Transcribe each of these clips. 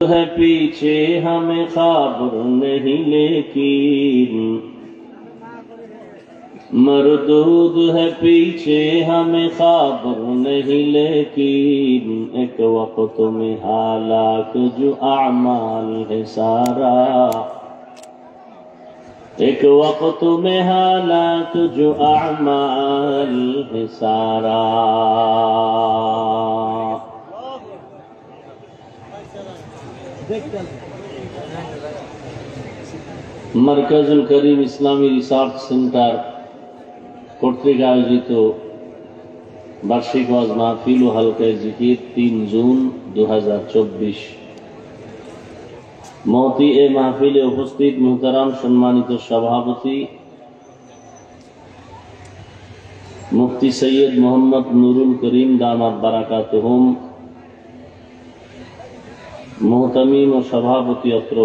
है पीछे हमें खबर नहीं लेकिन मरदूद है पीछे हमें खबर नहीं लेकिन एक वक्त में हालात जो आमाल है सारा एक वक्त में हालात जो आमाल है सारा। मरकजुल करीम इस्लामी रिसार्च सेंटर কর্তৃক আয়োজিত বার্ষিক ওয়াজ মাহফিল ও হালকায়ে জিকির 3 জুন 2024। মহতি এ মাহফিলে উপস্থিত মুহতারাম সম্মানিত সভাপতি মুফতি সৈয়দ মোহাম্মদ নুরুল করিম দামাত বারাকাতুহুম, মুহতামিম ও সভাপতি অত্র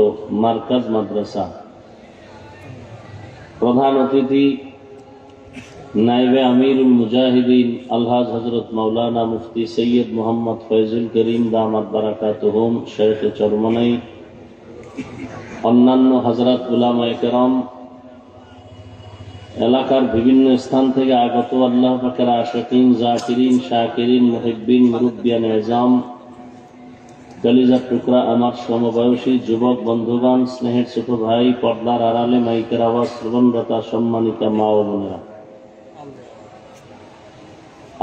মার্কাজ মাদ্রাসা, প্রধান অতিথি नायबे अमीरुल मुजाहिदीन अलहाज हजरत मौलाना मुफ्ती सैयद मोहम्मद फैजुल करीम दामत बरकातुहुम शेख चरमनाई, अन्यान्य हजरत उलामाए केराम, एलाकार विभिन्न स्थान থেকে আগত আল্লাহ পাকের আশিকিন জাকিরিন শাকিরিন মুহিব্বিন মুরব্বিয়ান এজাম, কলিজার টুকরা আমার সমবয়সী যুবক বন্ধুগণ, স্নেহের ছোট ভাই, পর্দার আড়ালে মাইকের আওয়াজ শ্রবণরতা সম্মানিতা মা ও বোনেরা,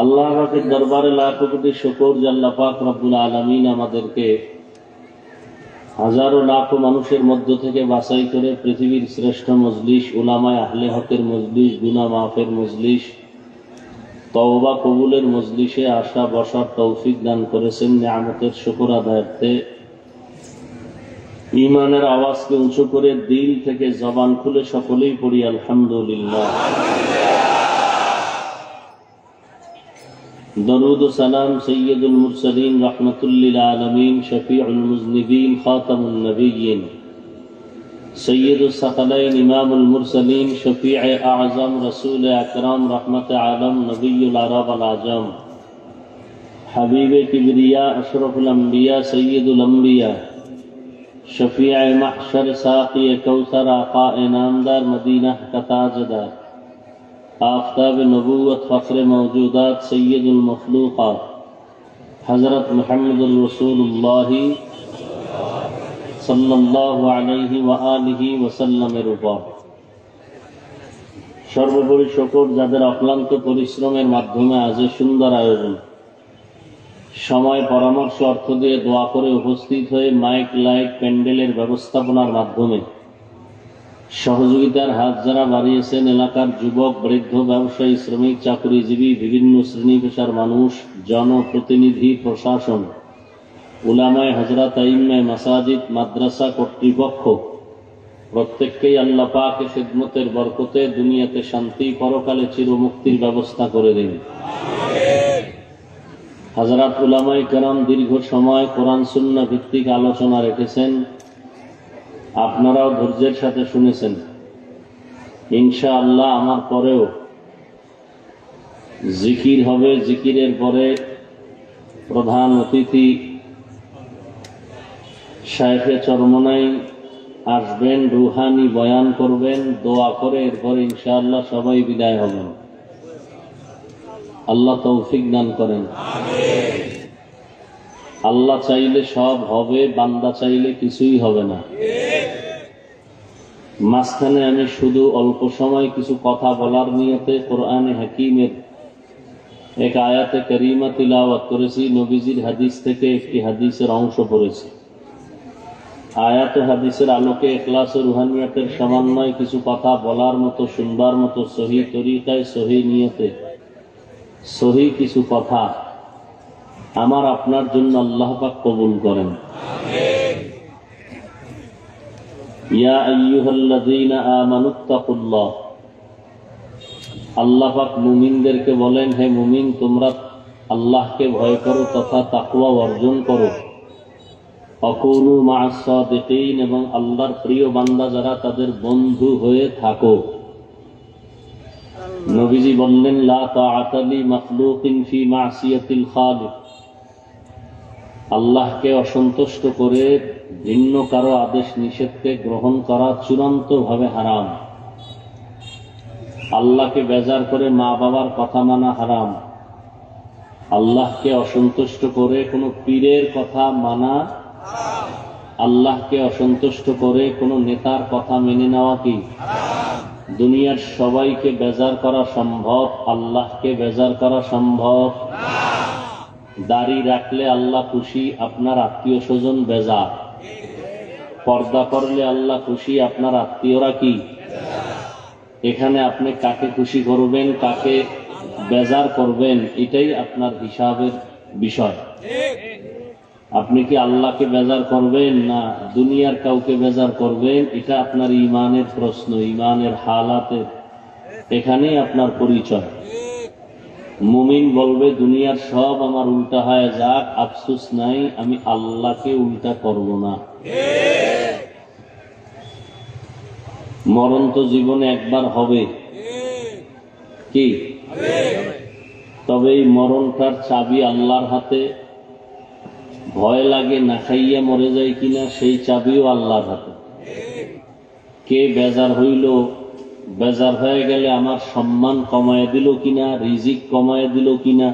আল্লাহ পাকের দরবারে লাখো কোটি শুকর যে আল্লাহ পাক রব্বুল আলামিন আমাদেরকে হাজারো লাখো মানুষের মধ্য থেকে বাছাই করে পৃথিবীর শ্রেষ্ঠ মজলিস উলামায়ে আহলে হকের মজলিস, গুনাহ মাফের মজলিস, তওবা কবুলের মজলিসে আসা বসার তৌফিক দান করেছেন। নিয়ামতের শুকর আদায়ার্থে ঈমানের আওয়াজকে উঁচু করে দিল থেকে জবান খুলে সকলেই পড়ি আলহামদুলিল্লাহ। दरूद सलाम सैयदुल मुरसलीन रहमतुल लिल आलमीन शफीउल मुज़निबीन खातमुन नबिय्यीन सैयदुस सकलैन इमामुल मुरसलीन शफीए आज़म रसूल अकरम रहमत आलम नबियुल अरब वल आजम हबीबे किबरिया अशरफुल अंबिया सैयदुल अंबिया शफीए महशर साक़ी कौसर आका इनामदार मदीना का ताजदार आफ़ताब नबूवत फ़ख्र मौजूदात सैयदुल मखलूक़ात हज़रत मुहम्मदुर रसूलुल्लाह सल्लल्लाहु अलैहि व आलिहि वसल्लमेर উপর সর্বোপরি শুকর যাদের অক্লান্ত পরিশ্রমের মাধ্যমে আজ সুন্দর আয়োজন, সময় পরামর্শ অর্থ দিয়ে দোয়া করে উপস্থিত হয়ে মাইক লাইট প্যান্ডেলের ব্যবস্থাপনার মাধ্যমে সহযোগিতার হাত যারা বাড়িয়েছেন, এলাকার যুবক, বৃদ্ধ, ব্যবসায়ী, শ্রমিক, চাকরিজীবী, বিভিন্ন শ্রেণী পেশার মানুষ, জনপ্রতিনিধি, প্রশাসন, উলামায়ে হযরত, আইম্মায়ে মাসাজিদ, মাদ্রাসা কর্তৃপক্ষ, প্রত্যেককেই আল্লাহ পাকের খিদমতের বরকতে দুনিয়াতে শান্তি, পরকালে চিরমুক্তির ব্যবস্থা করে দিন। হযরত উলামায়ে কেরাম দীর্ঘ সময় কোরআন সুন্নাহ ভিত্তিক আলোচনা রেখেছেন, আপনারাও ধৈর্যের সাথে শুনেছেন। ইনশাআল্লাহ আমার পরেও জিকির হবে, জিকিরের পরে প্রধান অতিথি শাইখে চরমনাই আসবেন, রুহানি বয়ান করবেন, দোয়া করে এরপরে ইনশাআল্লাহ সবাই বিদায় হবেন। আল্লাহ তৌফিক দান করেন। আল্লাহ চাইলে সব হবে, বান্দা চাইলে কিছুই হবে না। মাঝখানে আমি শুধু অল্প সময় কিছু কথা বলার নিয়তে কোরআনে হাকিমের এক আয়াতে কারিমা তিলাওয়াত করেছি, নবীজির হাদিস থেকে একটি হাদিসের অংশ পড়েছি। আয়াত ও হাদিসের আলোকে ইখলাস ও রুহানিয়াতের সমন্বয়ে কিছু কথা বলার মতো, শুনবার মতো সহি তরিকায়, সহি নিয়তে সহি কিছু কথা আমার আপনার জন্য আল্লাহ পাক কবুল করেন। ইয়া আইয়ুহাল্লাযীনা আমানুত্তাকুল্লাহ, আল্লাহ পাক মুমিনদেরকে বলেন, হে মুমিন তোমরা আল্লাহকে ভয় করো তথা তাকওয়া অর্জন করো। অকুনু মা'আস সাদিকিন, এবং আল্লাহর প্রিয় বান্দা যারা তাদের বন্ধু হয়ে থাকো। নবীজি বললেন, লা তাআতা লি মাখলুকিন ফি মা'সিয়াতিল খালিক, আল্লাহকে অসন্তুষ্ট করে ভিন্ন কারো আদেশ নিষেধকে গ্রহণ করা চূড়ান্তভাবে হারাম। আল্লাহকে বেজার করে মা বাবার কথা মানা হারাম। আল্লাহকে অসন্তুষ্ট করে কোনো পীরের কথা মানা, আল্লাহকে অসন্তুষ্ট করে কোনো নেতার কথা মেনে নেওয়া কি? দুনিয়ার সবাইকে বেজার করা সম্ভব, আল্লাহকে বেজার করা সম্ভব? দাড়ি রাখলে আল্লাহ খুশি, আপনার আত্মীয় স্বজন বেজার। পর্দা করলে আল্লাহ খুশি, আপনার আত্মীয়রা কি? এখানে আপনি কাকে খুশি করবেন, কাকে বেজার করবেন, এটাই আপনার হিসাবের বিষয়। আপনি কি আল্লাহকে বেজার করবেন না দুনিয়ার কাউকে বেজার করবেন, এটা আপনার ইমানের প্রশ্ন, ইমানের হালাতের এখানেই আপনার পরিচয়। মুমিন বলবে দুনিয়ার সব আমার উল্টা হয়ে যাক, আফসোস নাই, আমি আল্লাহকে উল্টা করব না। মরণ তো জীবনে একবার হবে, কি? তবে এই মরণটার চাবি আল্লাহর হাতে। ভয় লাগে না খাইয়া মরে যায় কিনা, সেই চাবিও আল্লাহর হাতে। কে বেজার হইল, বেজার হয়ে গেলে আমার সম্মান কমায় দিল কিনা, রিজিক কমায় দিল কিনা,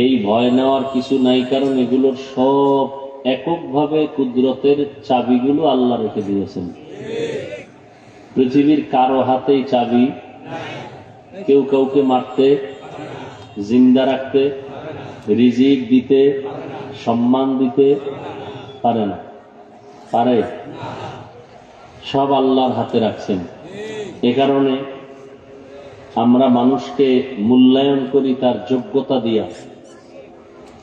এই ভয় নেওয়ার কিছু নাই, কারণ এগুলোর সব এককভাবে কুদরতের চাবিগুলো আল্লাহ রেখে দিয়েছেন। পৃথিবীর কারো হাতেই চাবি কেউ কাউকে মারতে, জিন্দা রাখতে, রিজিক দিতে, সম্মান দিতে পারে না। পারে? সব আল্লাহর হাতে রাখছেন। এ কারণে আমরা মানুষকে মূল্যায়ন করি তার যোগ্যতা দিয়া।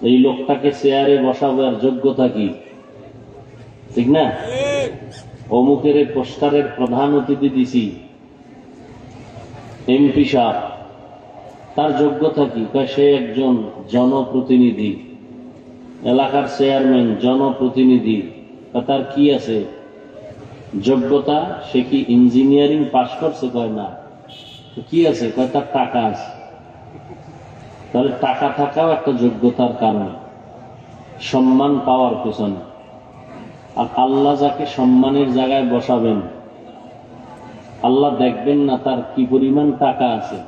এই লোকটাকে চেয়ারে বসাবো, আর যোগ্যতা কি? ঠিক না? অমুকের পোস্টারের প্রধান অতিথি দিছি, এমপি সাহেব, তার যোগ্যতা কি? সে একজন জনপ্রতিনিধি, এলাকার চেয়ারম্যান, জনপ্রতিনিধি। তার কি আছে যোগ্যতা? সে কি ইঞ্জিনিয়ারিং পাশ করছে? কয় না। কি আছে? কয় তার টাকা আছে। তাহলে টাকা থাকাও একটা যোগ্যতার কারণ, সম্মান পাওয়ার পেছনে। আর আল্লাহ যাকে সম্মানের জায়গায় বসাবেন, আল্লাহ দেখবেন না তার কি পরিমাণ টাকা আছে,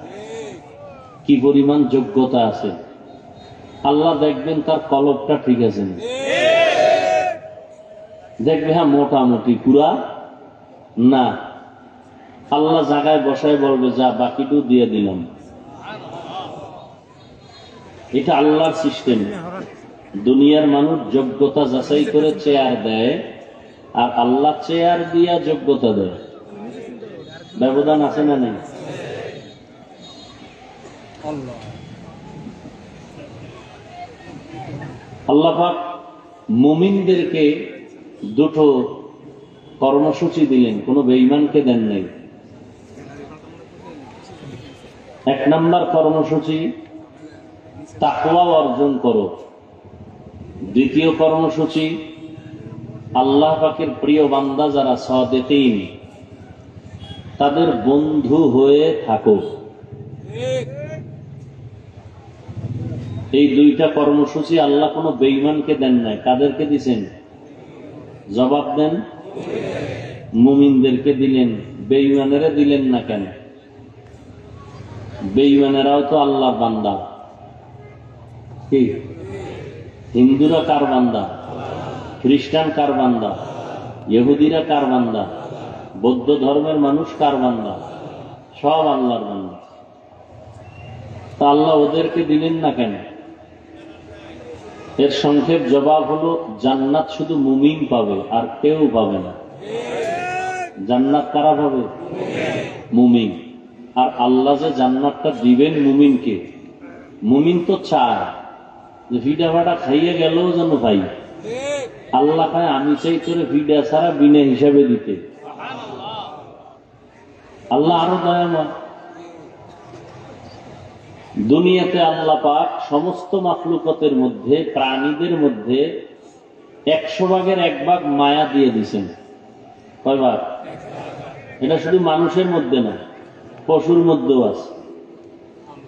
কি পরিমাণ যোগ্যতা আছে। আল্লাহ দেখবেন তার কলবটা ঠিক আছে, দেখবে হ্যাঁ মোটামুটি, পুরা না। আল্লাহ জায়গায় বসায় বলবে যা, বাকিটু দিয়ে দিলাম। এটা আল্লাহর সিস্টেম। দুনিয়ার মানুষ যোগ্যতা যাচাই করে চেয়ার দেয়, আর আল্লাহ চেয়ার দিয়া যোগ্যতা দেয়। ব্যবধান আছে না নেই? আল্লাহ পাক মুমিনদেরকে দুটো কর্মসূচি দিলেন, কোন বেঈমানকে দেন নাই। এক নাম্বার কর্মসূচি, তাকওয়া অর্জন করো। দ্বিতীয় কর্মসূচি, আল্লাহ পাকের প্রিয় বান্দা যারা সাদিকিন, তাদের বন্ধু হয়ে থাকো। এই দুইটা কর্মসূচি আল্লাহ কোন বেঈমানকে দেন নাই। কাদেরকে দিছেন? জবাব দেন। মুমিনদেরকে দিলেন। বেঈমানেরা দিলেন না কেন? বেঈমানেরাও তো আল্লাহর বান্দা। কি? হিন্দুরা কার বান্দা? খ্রিস্টান কার বান্দা? ইহুদিরা কার বান্দা? বৌদ্ধ ধর্মের মানুষ কার বান্দা? সব আল্লাহর বান্দা। তা আল্লাহ ওদেরকে দিলেন না কেন? এর সংক্ষেপ জবাব হলো, জান্নাত শুধু মুমিন পাবে, আর কেউ পাবে না। জান্নাত কারা পাবে? মুমিন। আর আল্লাহ যে জান্নাতটা দিবেন মুমিনকে, মুমিন তো চায় যে ভিডা ভাড়া খাইয়ে গেলেও যেন ভাই আল্লাহ খায়, আমি চাই তোরে ভিডা ছাড়া বিনা হিসাবে দিতে। আল্লাহ আরো দয়াময়। দুনিয়াতে আল্লাহ পাক সমস্ত মাখলুকাতের মধ্যে, প্রাণীদের মধ্যে 100 ভাগের 1 ভাগ মায়া দিয়ে দিছেন। কয় ভাগ? এটা শুধু মানুষের মধ্যে না, পশুর মধ্যেও আছে,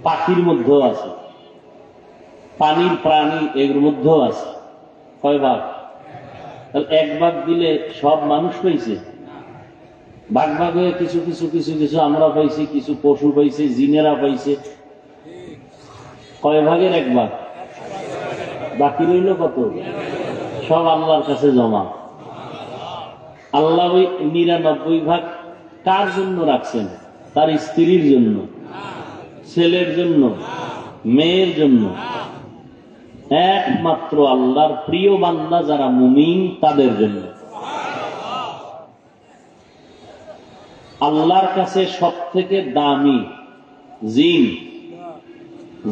পাখির মধ্যেও আছে, পানির প্রাণী এর মধ্যেও আছে। কয় ভাগ? এক ভাগ দিলে সব মানুষ পাইছে? ভাগ ভাগ হয়ে কিছু কিছু কিছু কিছু আমরা পাইছি, কিছু পশু পাইছে, জিনেরা পাইছে। কয় ভাগের এক ভাগ? বাকি রইল কত? সব আল্লাহর কাছে জমা। আল্লাহ ওই 99 ভাগ কার জন্য রাখছেন? তার স্ত্রীর জন্য, ছেলের জন্য, মেয়ের জন্য। একমাত্র আল্লাহর প্রিয় বান্দা যারা মুমিন তাদের জন্য। আল্লাহর কাছে সব থেকে দামি জিন,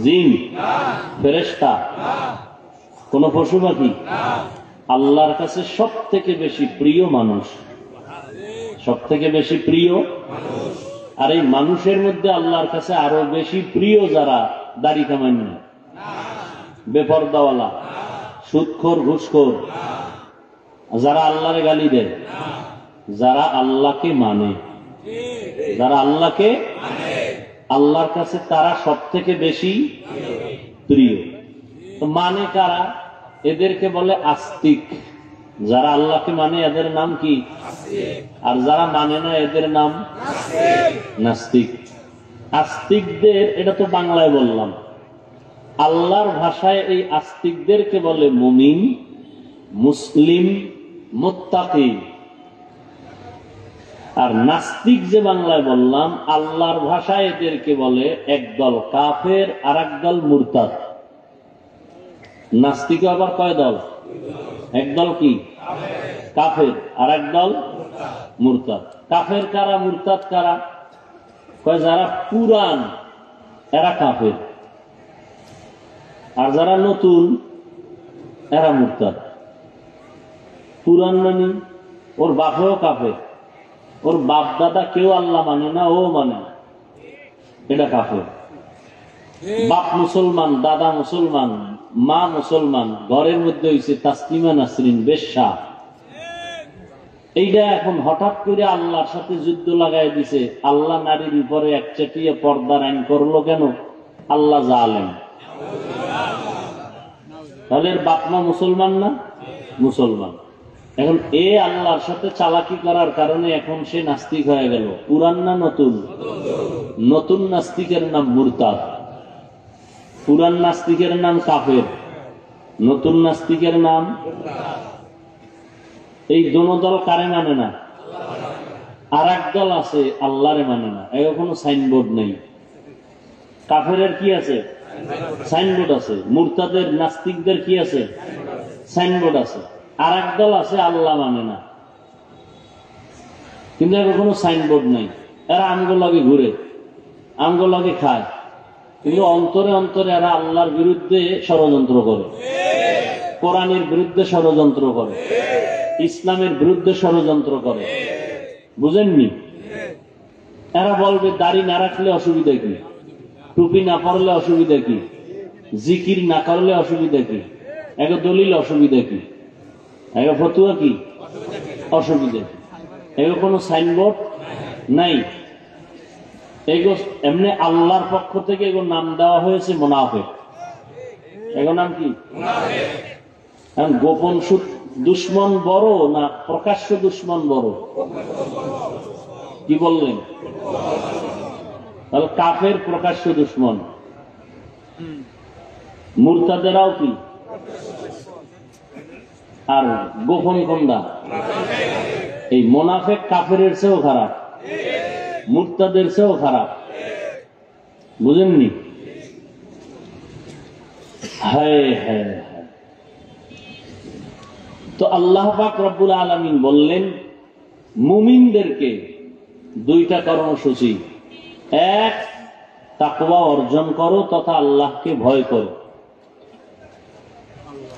জিন ফেরেশতা, কোন পশু পাখি? আল্লাহর কাছে সব থেকে বেশি প্রিয় মানুষ, সব থেকে বেশি প্রিয়। আর এই মানুষের মধ্যে আল্লাহর কাছে আরো বেশি প্রিয় যারা দাড়ি কামাই না, বেপরদাওয়ালা, সুদখোর, ঘুষখোর, যারা আল্লাহর গালি দেয়, যারা আল্লাহকে মানে, যারা আল্লাহকে আল্লাহর কাছে তারা সব থেকে বেশি প্রিয়। মানে কারা? এদেরকে বলে আস্তিক। যারা আল্লাহকে মানে এদের নাম কি? আর যারা মানে না এদের নাম নাস্তিক। আস্তিকদের, এটা তো বাংলায় বললাম, আল্লাহর ভাষায় এই আস্তিকদেরকে বলে মুমিন, মুসলিম, মুত্তাকি। আর নাস্তিক যে বাংলায় বললাম, আল্লাহর ভাষায় এদেরকে বলে একদল কাফের আর একদল মুরতাদ। নাস্তিক আবার কয় দল? একদল কি? কাফের আর একদল মুরতাদ। কাফের কারা, মুরতাদ কারা? কয় যারা পুরান এরা কাফের, আর যারা নতুন এরা মুরতাদ। পুরান মানে ওর বাপেও কাফের, ওর বাপ দাদা কেউ আল্লাহ মানে না, ও মানে না, এটা কাফের। বাপ মুসলমান, দাদা মুসলমান, মা মুসলমান, ঘরের মধ্যে হইছে তাসলিমা নাসরিন বেশ্যা। এইটা এখন হঠাৎ করে আল্লাহর সাথে যুদ্ধ লাগাই দিছে। আল্লাহ নারীর উপরে একচাটিয়া পর্দার আইন করলো কেন? আল্লাহ জালেম। তাহলে বাপ মা মুসলমান না? মুসলমান। এখন এ আল্লাহর সাথে চালাকি করার কারণে এখন সে নাস্তিক হয়ে গেল। পুরান না নতুন? নতুন নাস্তিকের নাম মুরতাদ, পুরান নাস্তিকের নাম কাফের, নতুন নাস্তিকের নাম। এই দোনো দল কারে মানে না? আর এক দল আছে আল্লাহরে মানে না, এর কোনো সাইনবোর্ড নেই। কাফেরের কি আছে? সাইনবোর্ড আছে। মুরতাদের, নাস্তিকদের কি আছে? সাইনবোর্ড আছে। আর এক দল আছে আল্লাহ মানে না, কিন্তু এর কোনো সাইনবোর্ড নাই। এরা আমগো লাগে ঘুরে, আমগো লাগে খায়, কিন্তু অন্তরে অন্তরে এরা আল্লাহর বিরুদ্ধে ষড়যন্ত্র করে, কোরআনের বিরুদ্ধে ষড়যন্ত্র করে, ইসলামের বিরুদ্ধে ষড়যন্ত্র করে। বুঝেননি? এরা বলবে দাড়ি না রাখলে অসুবিধা কি, টুপি না পরলে অসুবিধা কি, জিকির না করলে অসুবিধা কি, এক দলিল অসুবিধা কি, এক ফতুয়া কি অসুবিধা কি, এগো কোনো সাইনবোর্ড নাই। এগো এমনি আল্লাহর পক্ষ থেকে এগো নাম দেওয়া হয়েছে মুনাফিক। এগো নাম কি? এখন গোপন দুশ্মন বড় না প্রকাশ্য দুশ্মন বড়? কি বললেন? তাহলে কাফের প্রকাশ্য দুশ্মন, মুরতাদেরাও কি? আর গোপন কোনটা? এই মুনাফিক কাফেরের চেয়েও খারাপ, মুরতাদের চেয়েও খারাপ। বুঝেননি? হায় হায়। তো আল্লাহ পাক রব্বুল আলামিন বললেন মুমিনদেরকে দুইটা কর্মসূচি। এক, তাকওয়া অর্জন করো তথা আল্লাহকে ভয় করো।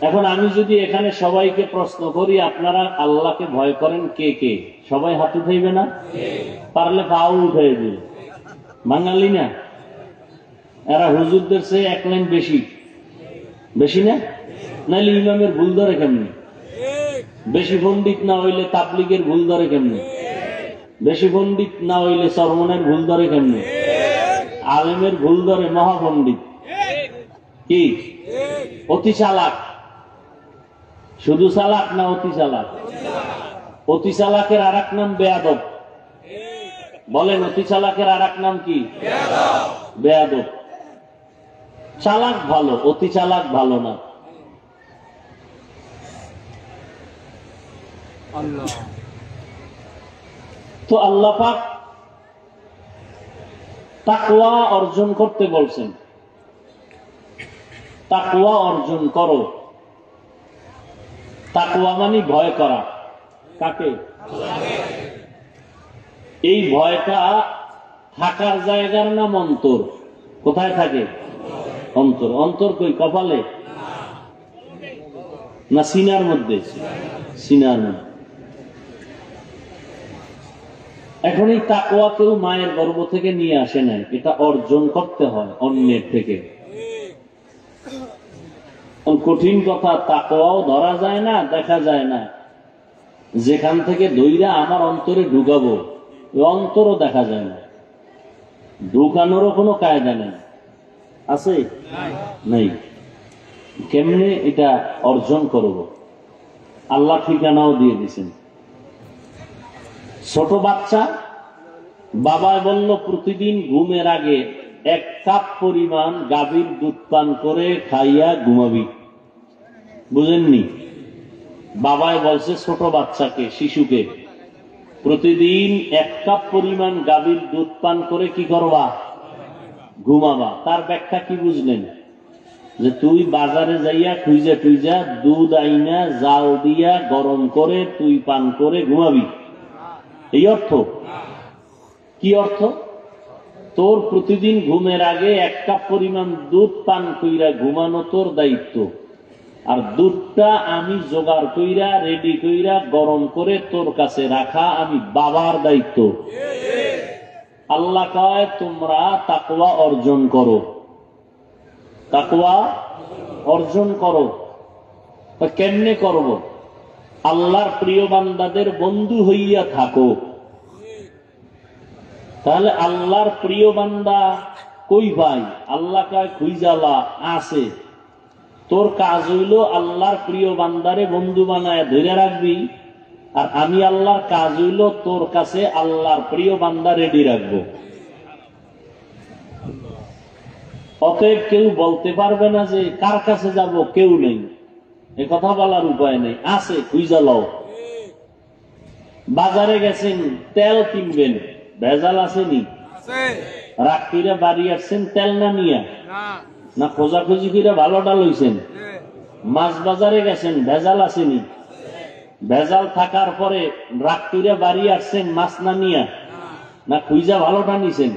এখন আমি যদি এখানে সবাইকে প্রশ্ন করি আপনারা আল্লাহকে ভয় করেন কে কে, সবাই হাত উঠাইবে না? পারলে পাও উঠাই দিবে। বাঙালি না এরা, হুজুরদের চেয়ে এক লাইন বেশি, বেশি না? নাইলে ইমামের ভুল ধরে কেমনি? বেশি পণ্ডিত না হইলে তাবলিগের ভুল ধরে কেমনি? বেশি পণ্ডিত না হইলে চরমনের ভুল ধরে কেমনি? আলেমের ভুল ধরে মহাপণ্ডিত। কি অতি চালাক, শুধু চালাক না অতি চালাক? অতি চালাকের আর এক নাম বেয়াদব। বলেন, অতি চালাকের আর এক নাম কি? বেয়াদব। চালাক ভালো, অতি চালাক ভালো না। তো আল্লাহ পাক তাকওয়া অর্জন করতে বলছেন। তাকওয়া অর্জন করো। তাকওয়া মানে ভয় করা। কাকে? এই ভয়টা থাকার জায়গার নাম অন্তর। কোথায় থাকে? অন্তর। অন্তর কই? কপালে না সিনার মধ্যে? সিনার মধ্যে। এখন এই তাকওয়া কেউ মায়ের গর্ভ থেকে নিয়ে আসে নাই, এটা অর্জন করতে হয় অন্যের থেকে। কঠিন কথা, তাকওয়াও ধরা যায় না, দেখা যায় না। যেখান থেকে দইরা আমার অন্তরে ঢুকাবো, অন্তরও দেখা যায় না, ঢুকানোরও কোনো কায়দা নেই। আছে? নাই। কেমনে এটা অর্জন করব? আল্লাহ ঠিকানাও দিয়ে দিছেন। ছোট বাচ্চা, বাবায় বলল প্রতিদিন ঘুমের আগে 1 কাপ পরিমাণ গাভীর দুধ পান করে খাইয়া ঘুমাবি। বুঝেননি? বাবায় বলছে ছোট বাচ্চাকে, শিশুকে প্রতিদিন 1 কাপ পরিমাণ গাভীর দুধ পান করে কি করবা? ঘুমাবা। তার ব্যাখ্যা কি বুঝলেন? যে তুই বাজারে যাইয়া খুঁজা টুইজা দুধ আইনা জাল দিয়া গরম করে তুই পান করে ঘুমাবি, এই অর্থ? কি অর্থ? তোর প্রতিদিন ঘুমের আগে 1 কাপ পরিমাণ দুধ পান কইরা ঘুমানো তোর দায়িত্ব, আর দুধটা আমি জোগাড় কইরা রেডি কইরা গরম করে তোর কাছে রাখা আমি বাবার দায়িত্ব। আল্লাহ কয় তোমরা তাকওয়া অর্জন করো। তাকওয়া অর্জন করো। কেমনে করব? আল্লাহর প্রিয় বান্দাদের বন্ধু হইয়া থাকো। তাহলে আল্লাহর প্রিয় বান্দা কই ভাই? আল্লাহ কয় খুইজালা আছে। তোর কাজ হইল আল্লাহর প্রিয় বান্দারে বন্ধু বানায় ধরে রাখবি, আর আমি আল্লাহর কাজ হইল তোর কাছে আল্লাহর প্রিয় বান্দা রেডি রাখবো। অতএব কেউ বলতে পারবে না যে কার কাছে যাব, কেউ নেই, এ কথা বলার উপায় নেই। আছে, খুঁজা লও। বাজারে গেছেন, তেল কিনবেন, ভেজাল আসেনি? রাত্রিরে বাড়ি আসছেন তেল না নিয়া? না খোঁজাখুঁজি করে ভালোটা লইছেন? মাছ বাজারে গেছেন, ভেজাল আসেনি? ভেজাল থাকার পরে রাত্রিরে বাড়ি আসছেন মাছ না নিয়া? না খুঁজা ভালোটা নিছেন?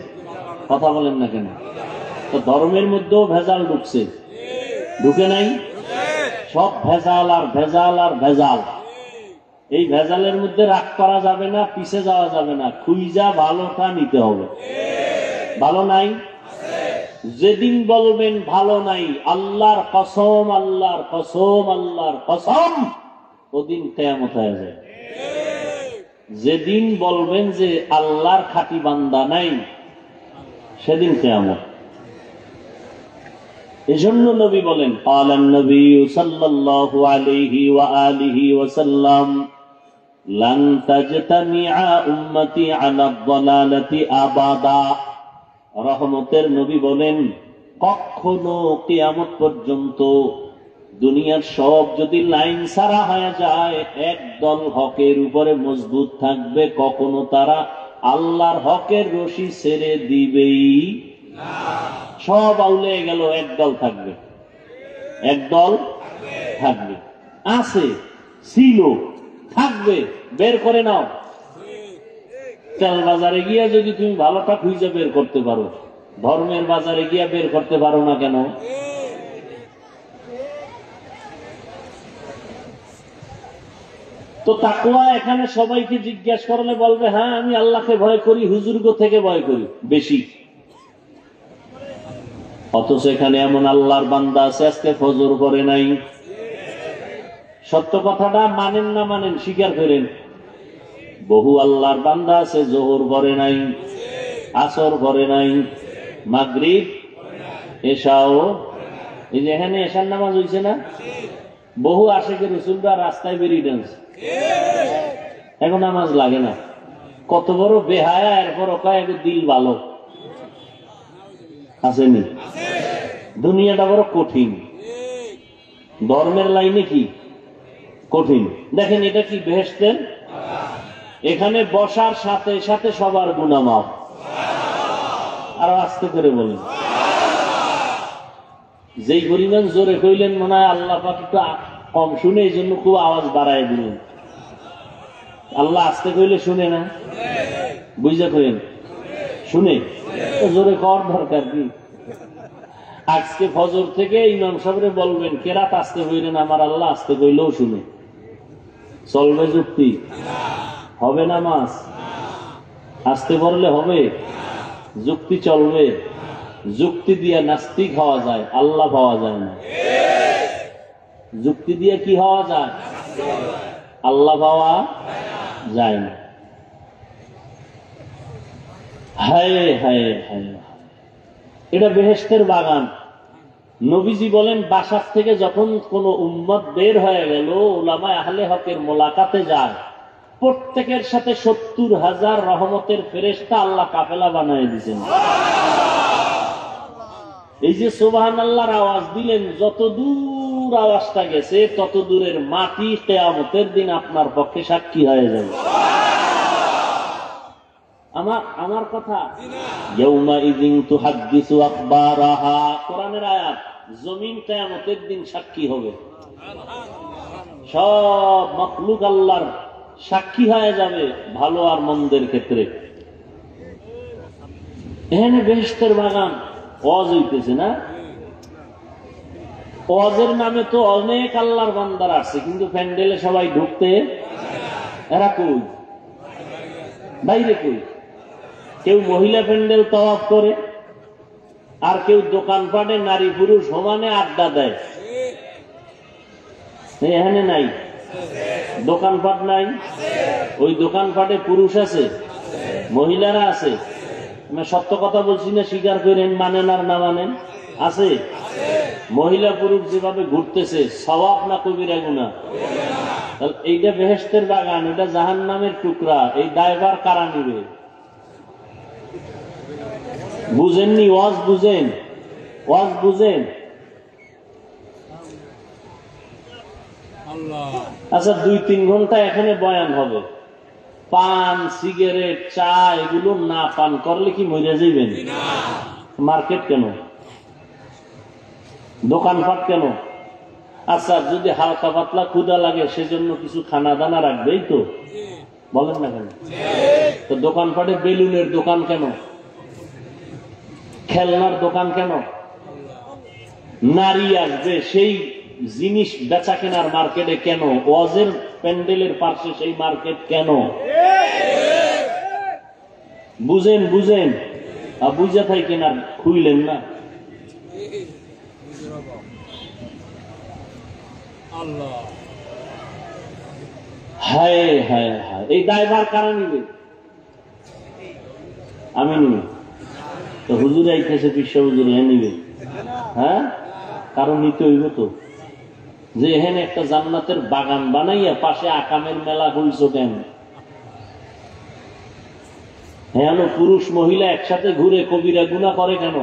কথা বলেন না কেন? তো ধর্মের মধ্যেও ভেজাল ঢুকছে, ঢুকে নাই? সব ভেজাল আর ভেজাল আর ভেজাল। এই ভেজালের মধ্যে রাগ করা যাবে না, পিছে যাওয়া যাবে না, খুঁজা ভালোটা নিতে হবে। ভালো নাই? যেদিন বলবেন ভালো নাই, আল্লাহর কসম, আল্লাহর কসম, আল্লাহর কসম, ওদিন কিয়ামত হয়ে যায়। যেদিন বলবেন যে আল্লাহর খাঁটি বান্দা নাই, সেদিন কিয়ামত। এজন্য নবী বলেন, ক্বালান নবী সাল্লাল্লাহু আলাইহি ওয়া আলিহি ওয়াসাল্লাম, লান তাজতামিআ উম্মতি আলা যালালাতি আবাদা। রহমতের নবী বলেন, কখনো কিয়ামত পর্যন্ত দুনিয়ার সব যদি লাইন ছাড়া হয়ে যায়, একদল হকের উপরে মজবুত থাকবে, কখনো তারা আল্লাহর হকের রশি ছেড়ে দিবেই না। সব আউলে গেল, একদল থাকবে, একদল থাকবে। আছে, ছিল, থাকবে, বের করে নাও। তেল বাজারে গিয়া যদি তুমি ভালোটা খুঁজে বের করতে পারো, ধর্মের বাজারে গিয়া বের করতে পারো না কেন? তো তাকওয়া এখানে সবাইকে জিজ্ঞেস করলে বলবে, হ্যাঁ আমি আল্লাহকে ভয় করি, হুজুরগো থেকে ভয় করি বেশি। অথচ এখানে এমন আল্লাহর বান্দা আছে আজকে ফজর করে নাই। সত্য কথাটা মানেন না মানেন, স্বীকার করেন। বহু আল্লাহর বান্দা আছে জোহর করে নাই, আসর করে নাই, মাগরিব, এশাও। এই যে এখানে এশার নামাজ হয়েছে না, বহু আশিকের রসুলরা রাস্তায় বেরিয়ে ডান্স, এখন নামাজ লাগে না। কত বড় বেহায়া, এরপর ওখানে দিল ভালো আসেনি। দুনিয়াটা বড় কঠিন, ধর্মের লাইনে কি কঠিন। দেখেন এটা কি বেহেশতের, এখানে বসার সাথে সাথে সবার গুনাহ মাফ। আরো আস্তে করে বলেন, যেই পরিমাণ জোরে কইলেন মনে হয় আল্লাহ পাক একটু কম শুনে, এই জন্য খুব আওয়াজ বাড়ায় দিলেন। আল্লাহ আস্তে কইলে শুনে না, বুঝা কইলেন শুনে, জোরে কর দরকার কি। আজকে ফজর থেকে ইমাম সাহেবরে বলবেন কেরাত আস্তে কইলেন, আমার আল্লাহ আস্তে কইলেও শুনে। চলবে যুক্তি? হবে না মাস আস্তে পড়লে হবে? যুক্তি চলবে? যুক্তি দিয়ে নাস্তিক হওয়া যায়, আল্লাহ পাওয়া যায় না। যুক্তি দিয়ে কি হওয়া যায়? আল্লাহ পাওয়া যায় না। হায় হায় হায়, এটা বেহেশতের বাগান। নবীজি বলেন বাসার থেকে যখন কোন উম্মত বের হয়ে গেল, উলামায়ে আহলে হকের মোলাকাতে যায়, প্রত্যেকের সাথে 70,000 রহমতের ফেরেশতা আল্লাহ কাফেলা বানায় দিয়েছেন। এই যে সুবহানাল্লাহর আওয়াজ দিলেন, যত দূর আওয়াজটা গেছে তত দূরের মাটি কিয়ামতের দিন আপনার পক্ষে সাক্ষী হয়ে যাবে। আমার কথা, ইয়াউমা ইযিন তুহাদ্দিসু আখবারাহা, কোরআনের আয়াত। জমিন কিয়ামতের দিন সাক্ষী হবে, সব মাখলুক আল্লাহর সাক্ষী হয়ে যাবে ভালো আর মন্দের ক্ষেত্রে। এখানে বেহেশতের বাগান, ওয়াজ হইতেছে না? ওয়াজের নামে তো অনেক আল্লাহর বান্দার আসছে, কিন্তু প্যান্ডেলে সবাই ঢুকতে, এরা কই? বাইরে কই? কেউ মহিলা প্যান্ডেল তাওয়াফ করে, আর কেউ দোকানপাটে নারী পুরুষ সমানে আড্ডা দেয়। এখানে নাই, দোকানপাট নাই। ওই দোকানপাটে পুরুষ আছে, মহিলারা আছে। সত্য কথা বলছি না, স্বীকার করেন, মানেন আর না মানেন, আছে। মহিলা পুরুষ যেভাবে ঘুরতেছে, সওয়াব না কবিরা গুনাহ? এইটা বেহেশতের বাগান, এটা জাহান্নামের টুকরা। এই দায়ভার কারা নিবে? বুঝেননি? ওয়াজ বুঝেন, ওয়াজ বুঝেন। আচ্ছা, 2-3 ঘন্টা এখানে বয়ান হবে, পান সিগারেট চা এগুলো না পান করলে কি মরে যাইবেন? মার্কেট কেন, দোকানপাট কেন? আচ্ছা, যদি হালকা পাতলা ক্ষুধা লাগে সেজন্য কিছু খানা দানা রাখবেই তো, বলেন না কেন? তো দোকানপাটে বেলুনের দোকান কেন, খেলনার দোকান কেন? নারী আসবে সেই জিনিস বেচা কেনার মার্কেটে কেন? ওয়াজের প্যান্ডেলের পাশে সেই মার্কেট কেন? বুঝেন, বুঝেন। বুঝা থাই কেনার খুইলেন না। হায় হায় হায়, এই দায়ভার কারা নিবে? আমি নিবে তো? হুজুর আইতেছে, বিশ্ব হুজুর নিবে? হ্যাঁ, কারণ নিতে হইব তো। যে এখানে একটা জান্নাতের বাগান বানাইয়া পাশে আকামের মেলা হইছ কেন? হ্যাঁ, পুরুষ মহিলা একসাথে ঘুরে কবিরা গুনাহ করে কেন?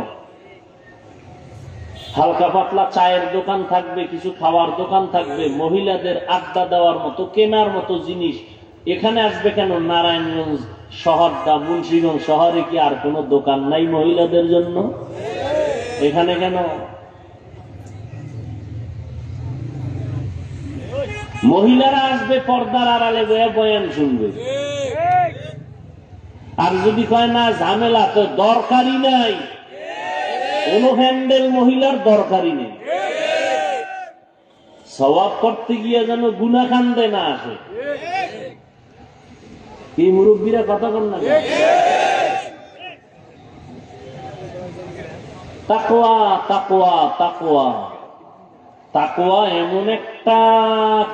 হালকা পাতলা চায়ের দোকান থাকবে, কিছু খাওয়ার দোকান থাকবে, মহিলাদের আড্ডা দেওয়ার মতো, কেনার মতো জিনিস এখানে আসবে কেন? নারায়ণগঞ্জ শহরটা, মুন্সিগঞ্জ শহরে কি আর কোন দোকান নাই মহিলাদের জন্য? এখানে কেন? মহিলারা আসবে পর্দার আড়ালে বয়ান শুনবে। আর যদি কয় না ঝামেলা, তো দরকারই নাই, কোন হ্যান্ডেল মহিলার দরকারই নেই। সওয়াব করতে গিয়ে যেন গুনাহ কান্দে না আসে। কি মুরব্বীরা কথা বল না? তাকওয়া তাকওয়া তাকওয়া তাকওয়া এমন একটা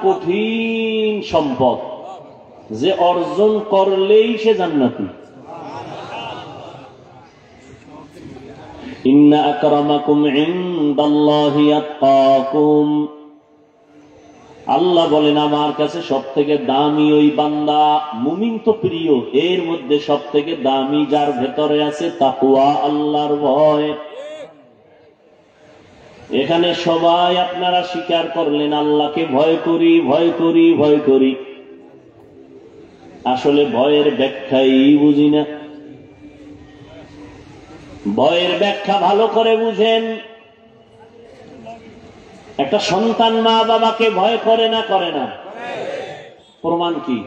কঠিন সম্পদ যে অর্জন করলেই সে জান্নাতি। ইন্না আকরামাকুম ইনদাল্লাহি আতকাকুম, আল্লাহ বলেন আমার কাছে সব থেকে দামি ওই বান্দা। মুমিন তো প্রিয়, এর মধ্যে সব থেকে দামি যার ভেতরে আছে তাকওয়া, আল্লাহর ভয়। এখানে সবাই আপনারা স্বীকার করলেন আল্লাহকে ভয় করি, ভয় করি, ভয় করি। আসলে ভয়ের ব্যাখ্যাই বুঝি না। ভয়ের ব্যাখ্যা ভালো করে বুঝেন। একটা সন্তান মা বাবাকে ভয় করে না, করে না? প্রমাণ কি?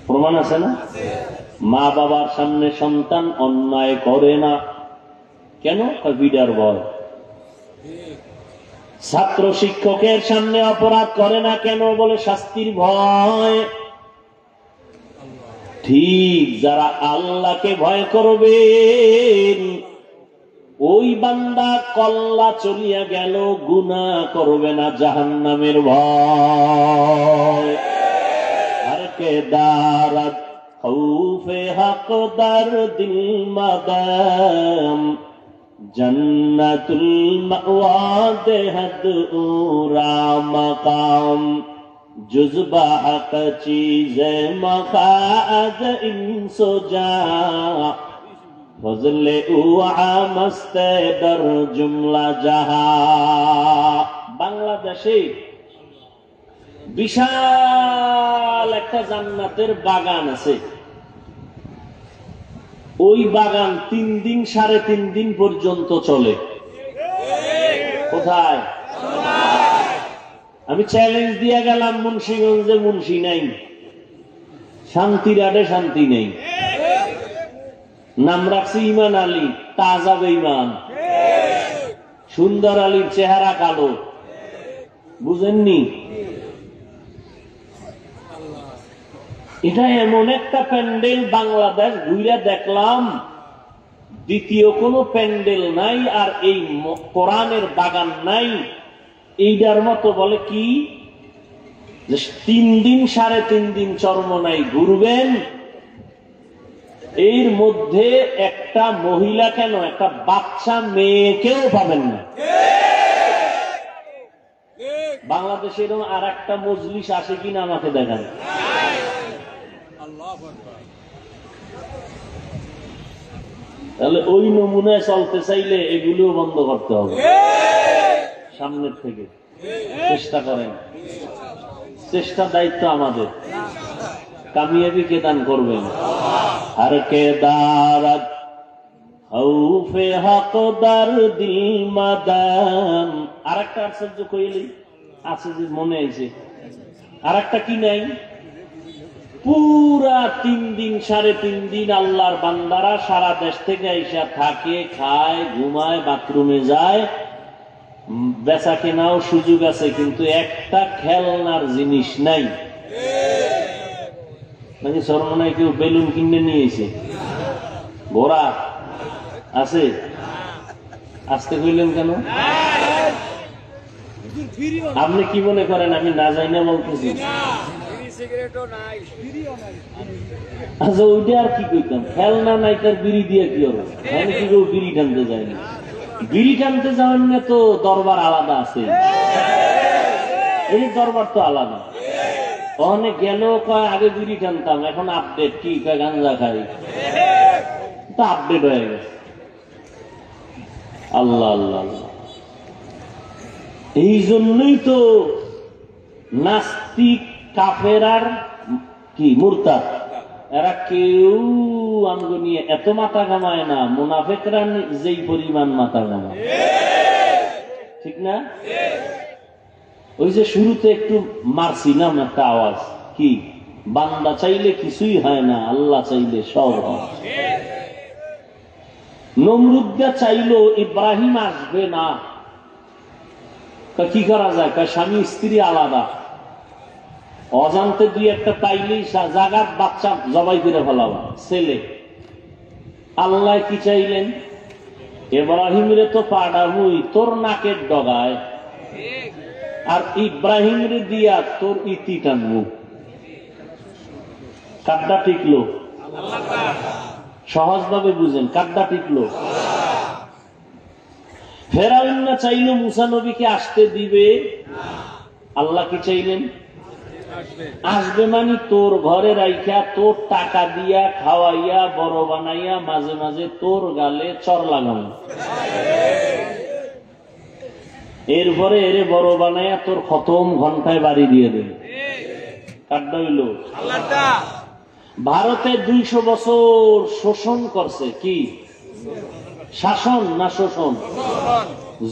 প্রমাণ আছে না? মা বাবার সামনে সন্তান অন্যায় করে না কেন? বিডার ভয়। ছাত্র শিক্ষকের সামনে অপরাধ করে না কেন? বলে শাস্তির ভয়। ঠিক যারা আল্লাহকে ভয় করবেন ওই বান্দা কল্লা চলিয়া গেল, গুনাহ করবে না, জাহান্নামের ভয়। আর কে দারাত খৌফে হকদার দিল মাদাম, জন্নতুল মাওয়া দেহদ উরা মাকাম, जुज़्बा हक़ चीज़े मखाद इंसो जा, फज़ले उआ मस्ते दर जुमला जहा। বাংলাদেশে বিশাল একটা জান্নাতের বাগান আছে। ওই বাগান 3 দিন 3.5 দিন পর্যন্ত চলে। কোথায়? আমি চ্যালেঞ্জ দিয়ে গেলাম মুন্সিগঞ্জে মুন্সি নাই, শান্তিরাটে শান্তি নেই। নাম রাখছি ইমান আলী, তাজা বেঈমান। সুন্দর আলীর চেহারা কালো, বুঝেননি? এটা এমন একটা প্যান্ডেল, বাংলাদেশ ঘুরে দেখলাম দ্বিতীয় কোনো প্যান্ডেল নাই, আর এই কোরআনের বাগান নাই। এইটার মতো বলে কি 3 দিন 3.5 দিন চরমনাই ঘুরবেন, এর মধ্যে একটা মহিলা কেন, একটা বাচ্চা মেয়েকেও পাবেন না। বাংলাদেশে এরকম আর একটা মজলিস আসে কিনা আমাকে দেখান। তাহলে ওই নমুনায় চলতে চাইলে এগুলো বন্ধ করতে হবে। সামনের থেকে চেষ্টা করেন, চেষ্টা দায়িত্ব আমাদের। কামিয়াবি কে দান করবেন? আর কে দারাত খৌফে হকদার দিল মাদাম। আর একটা আশ্চর্য কইলি আছে যে মনে আইছে, আর একটা কি নাই? পুরা 3 দিন 3.5 দিন আল্লাহর বান্দারা সারা দেশ থেকে আইসা থাকে, খায়, ঘুমায়, বাথরুমে যায়, বেচা কেনাও সুযোগ আছে, কিন্তু একটা খেলনার জিনিস নাই। নাকি সরমনায় কেউ বেলুন কিনে নিয়েছে? ঘোড়া আছে? আসতে কইলেন কেন? আপনি কি মনে করেন আমি না যাই না বলতেছি? আচ্ছা ওইটা আর কি কইতাম, খেলনা নাই তার বিড়ি দিয়ে কি হবে? আমি কি কেউ বিড়ি টানতে যায়নি? বিড়ি টানতে যাওয়ার না তো দরবার আলাদা আছে, এই দরবার তো আলাদা। অনেক গেল কয় আগে বিড়ি টানতাম, এখন আপডেট কি কয় গাঞ্জা খাই, তো আপডেট হয়ে গেছে। আল্লাহ আল্লাহ আল্লাহ। এই জন্যই তো নাস্তিক, কাফের আর কি মুরতাদ, এরা কেউ আমগো নিয়ে এত মাথা ঘামায় না, মুনাফিকরা যেই পরিমাণ মাথা ঘামায়, ঠিক না? ওই যে শুরুতে একটু মারছিলাম একটা আওয়াজ, কি বান্দা চাইলে কিছুই হয় না, আল্লাহ চাইলে সব হয়। নমরুদা চাইলো ইব্রাহিম আসবে না, কি করা যায়? স্বামী স্ত্রী আলাদা, অজান্তে 2-1টা পাইলেই জাগাত বাচ্চা জবাই করে ফেলাবা ছেলে। আল্লাহ কি চাইলেন? ইব্রাহিমের তো পাড়ামুই তোর নাকের ডগায়, আর ইব্রাহিমের দিয়া তোর ইতি টানমু। কাড্ডা টিকলো? সহজ ভাবে বুঝেন, কাড্ডা টিকলো? ফেরাউন না চাইলো মুসা নবীকে আসতে দিবে, আল্লাহ কি চাইলেন? আসবে মানে তোর ঘরে রাইখা, তোর টাকা দিয়া খাওয়াইয়া বড় বানাইয়া মাঝে মাঝে তোর গালে চর লাগানো, এরপরে এরে বড় বানাইয়া তোর খতম ঘন্টায় বাড়ি দিয়ে দেবে। কাটটা হইল ভারতে 200 বছর শোষণ করছে। কি শাসন না শোষণ?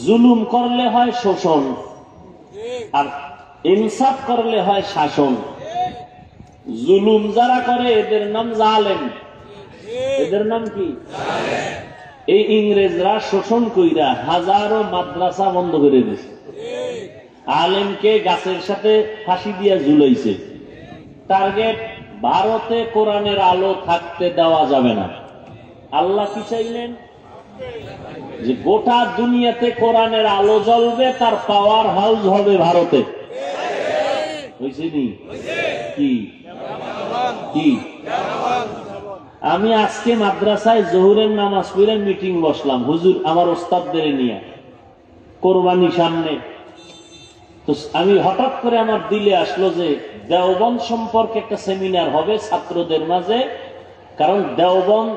জুলুম করলে হয় শোষণ, আর ইনসাফ করলে হয় শাসন। জুলুম যারা করে এদের নাম জালেম। এদের নাম কি? এই ইংরেজরা শোষণ কইরা হাজারো মাদ্রাসা বন্ধ করে দিয়েছে, আলেমকে গাছের সাথে ফাঁসি দিয়া ঝুলাইছে। টার্গেট ভারতে কোরআনের আলো থাকতে দেওয়া যাবে না। আল্লাহ কি চাইলেন? যে গোটা দুনিয়াতে কোরআনের আলো জ্বলবে, তার পাওয়ার হাউস হবে ভারতে। হয়েছে নি? কি কি আমি আজকে মাদ্রাসায় জোহরের নামাজ পড়ে মিটিং বসলাম, হুজুর আমার ওস্তাদদের নিয়ে, কোরবানি সামনে। তো আমি হঠাৎ করে আমার দিলে আসলো যে দেওবন্দ সম্পর্কে একটা সেমিনার হবে ছাত্রদের মাঝে, কারণ দেওবন্দ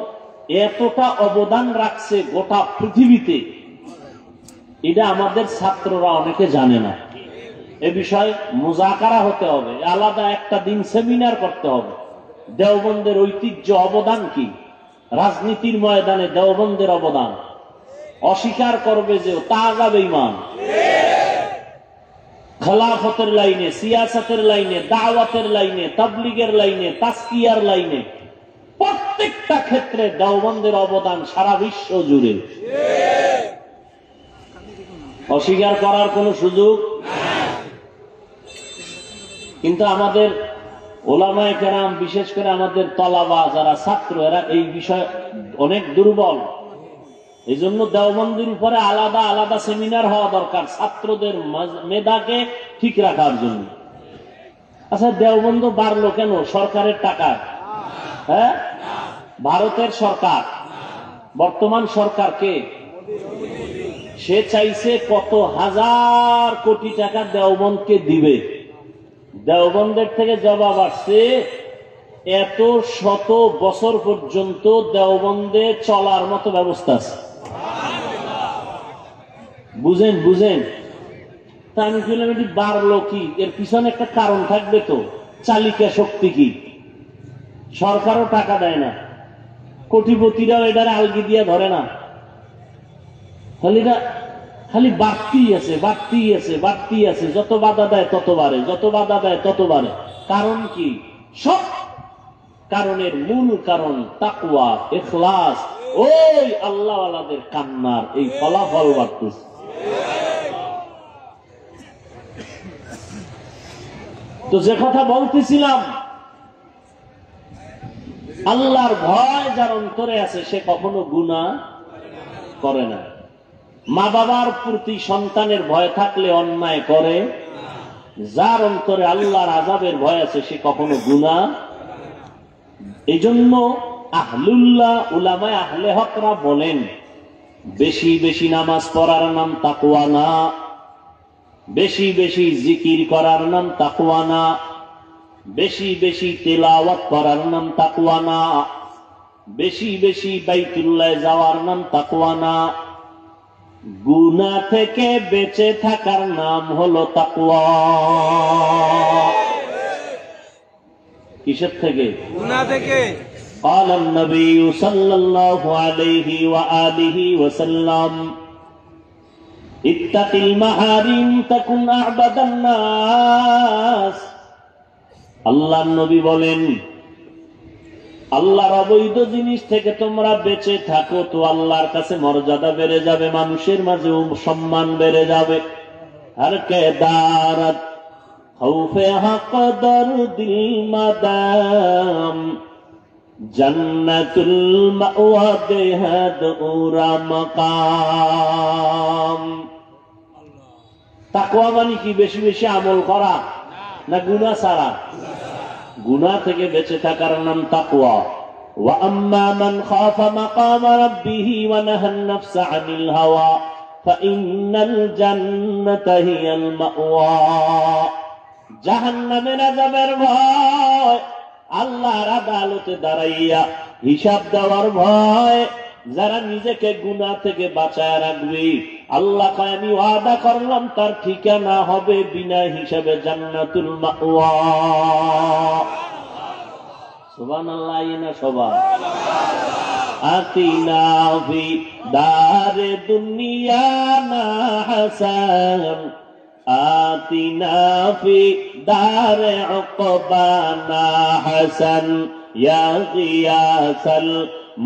এতটা অবদান রাখছে গোটা পৃথিবীতে, এটা আমাদের ছাত্ররা অনেকে জানে না। এ বিষয়ে মুজাকারা হতে হবে, আলাদা একটা দিন সেমিনার করতে হবে। দেওবন্দের ঐতিহ্য, অবদান কি, রাজনীতির ময়দানে দেওবন্দের অবদান অস্বীকার করবে যে তা আগাবে ইমান। খেলাফতের লাইনে, সিয়াসতের লাইনে, দাওয়াতের লাইনে, তাবলীগের লাইনে, তাসকিয়ার লাইনে, প্রত্যেকটা ক্ষেত্রে দেওবন্দের অবদান সারা বিশ্ব জুড়ে। অস্বীকার করার কোন সুযোগ। কিন্তু আমাদের ওলামায়ে কেরাম, বিশেষ করে আমাদের তলাবা যারা ছাত্র, এরা এই বিষয়ে অনেক দুর্বল। এই জন্য দেওবন্দের উপরে আলাদা আলাদা সেমিনার হওয়া দরকার, ছাত্রদের মেধাকে ঠিক রাখার জন্য। আচ্ছা, দেওবন্দ বাড়লো কেন? সরকারের টাকা। হ্যাঁ, ভারতের সরকার, বর্তমান সরকার কে? সে চাইছে কত হাজার কোটি টাকা দেওবন্দকে দিবে। দেওবন্দের থেকে জবাব আসছে, এত শত বছর পর্যন্ত দেওবন্দে চলার মতো ব্যবস্থা আছে। বুঝেন বুঝেন? তা আমি বললাম, এটি বাড়লো কি? এর পিছনে একটা কারণ থাকবে তো। চালিকা শক্তি কি? সরকারও টাকা দেয় না, কোটিপতিরাও এটার আলগি দিয়া ধরে না, খালি বাড়তেই আছে, বাড়তেই আছে, বাড়তেই আছে। যত বাধা দেয় তত বাড়ে, যত বাধা দেয় তত বাড়ে। কারণ কি? সব কারণের মূল কারণ তাকওয়া, ইখলাস, ওই আল্লাহওয়ালাদের কান্নার এই ফলাফল বাড়তেছে। তো যে কথা বলতেছিলাম, আল্লাহর ভয় যার অন্তরে আছে সে কখনো গুনাহ করে না। মা বাবার প্রতি সন্তানের ভয় থাকলে অন্যায় করে। যার অন্তরে আল্লাহর আযাবের ভয় আছে সে কখনো গুনাহ। এই জন্য আহলুল্লাহ, উলামায়ে আহলে হকরা বলেন, বেশি বেশি নামাজ পড়ার নাম তাকওয়া না, বেশি বেশি জিকির করার নাম তাকওয়া না, বেশি বেশি তেলাওয়াত করার নাম তাকওয়া না, বেশি বেশি বাইতুল্লাহ যাওয়ার নাম তাকওয়া না। গুনাহ থেকে বেঁচে থাকার নাম হলো তাকওয়া। কিসের থেকে? গুনাহ থেকে। قال النبي صلى الله عليه وآله وسلم اتق المحارم تكن أعبد الناس। আল্লাহর নবী বলেন, আল্লাহর অবৈধ জিনিস থেকে তোমরা বেঁচে থাকো তো আল্লাহর কাছে মর্যাদা বেড়ে যাবে, মানুষের মাঝে সম্মান বেড়ে যাবে। আর কে দারাত খৌফে হক দরদিল মাদাম জান্নাতুল মাওয়া বেহাদ উরা মাকাম। তাকওয়া মানে কি? বেশি বেশি আমল করা না গুনাহ ছাড়া? গুনাহ থেকে বেঁচে থাকার নাম তাকওয়া। ওয়া আম্মা মান খাফা মাকাম রাব্বিহি ওয়া নাহা আন-নাফসা আনিল হাওয়া ফাইন্নাল জান্নাতা হিয়াল মাওয়া। জাহান্নামের আযাবের ভয়, আল্লাহর আদালতে দাঁড়াইয়া হিসাব দেওয়ার ভয়, যারা নিজেকে গুনাহ থেকে বাঁচায় রাখবে, আল্লাহ কয় আমি ওয়াদা করলাম তার ঠিকানা হবে বিনা হিসাবে জান্নাতুল মাওয়া। সুবহানাল্লাহ না সবাই? আতিনা ফি দারে দুনিয়া না হাসান, আতিনা ফি দারে উকবানা হাসান, ইয়া গিয়াসাল